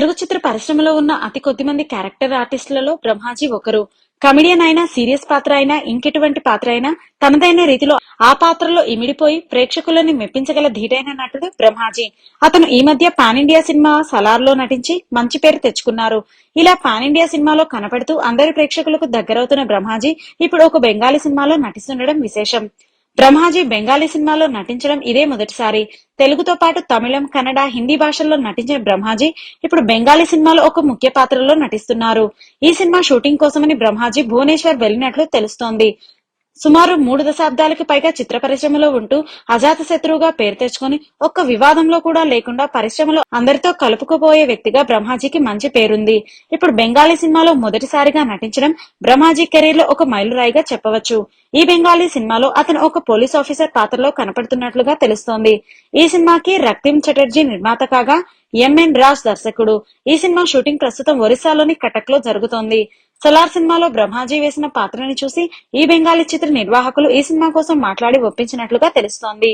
తెలుగు చిత్ర పరిశ్రమలో ఉన్న అతి కొద్ది మంది క్యారెక్టర్ ఆర్టిస్టులలో బ్రహ్మాజీ ఒకరు. కమిడియన్ అయినా, సీరియస్ పాత్ర అయినా, ఇంకెటువంటి పాత్ర అయినా తనదైన రీతిలో ఆ పాత్రలో ఇమిడిపోయి ప్రేక్షకులని మెప్పించగల ధీటైన నటుడు బ్రహ్మాజీ. అతను ఈ మధ్య పాన్ ఇండియా సినిమా సలార్లో నటించి మంచి పేరు తెచ్చుకున్నారు. ఇలా పాన్ ఇండియా సినిమాలో కనపడుతూ అందరి ప్రేక్షకులకు దగ్గరవుతున్న బ్రహ్మాజీ ఇప్పుడు ఒక బెంగాలీ సినిమాలో నటిస్తుండడం విశేషం. బ్రహ్మాజీ బెంగాలీ సినిమాలో నటించడం ఇదే మొదటిసారి. తెలుగుతో పాటు తమిళం, కన్నడ, హిందీ భాషల్లో నటించిన బ్రహ్మాజీ ఇప్పుడు బెంగాలీ సినిమాలో ఒక ముఖ్య పాత్రలో నటిస్తున్నారు. ఈ సినిమా షూటింగ్ కోసమని బ్రహ్మాజీ భువనేశ్వర్ వెళ్లినట్లు తెలుస్తోంది. సుమారు 3 దశాబ్దాలకు పైగా చిత్ర పరిశ్రమలో ఉంటూ అజాత శత్రువుగా పేరు తెచ్చుకొని ఒక్క వివాదంలో కూడా లేకుండా పరిశ్రమలో అందరితో కలుపుకుపోయే వ్యక్తిగా బ్రహ్మాజీకి మంచి పేరుంది. ఇప్పుడు బెంగాలీ సినిమాలో మొదటిసారిగా నటించడం బ్రహ్మాజీ కెరీర్ లో ఒక మైలురాయిగా చెప్పవచ్చు. ఈ బెంగాలీ సినిమాలో అతను ఒక పోలీస్ ఆఫీసర్ పాత్రలో కనపడుతున్నట్లుగా తెలుస్తోంది. ఈ సినిమాకి రక్తిమ్ చటర్జీ నిర్మాత కాగా ఎంఎన్ రాజ్ దర్శకుడు. ఈ సినిమా షూటింగ్ ప్రస్తుతం ఒరిస్సాలోని కటక్ లో జరుగుతోంది. సలార్ సినిమాలో బ్రహ్మాజీ వేసిన పాత్రని చూసి ఈ బెంగాలీ చిత్ర నిర్వాహకులు ఈ సినిమా కోసం మాట్లాడి ఒప్పించినట్లుగా తెలుస్తోంది.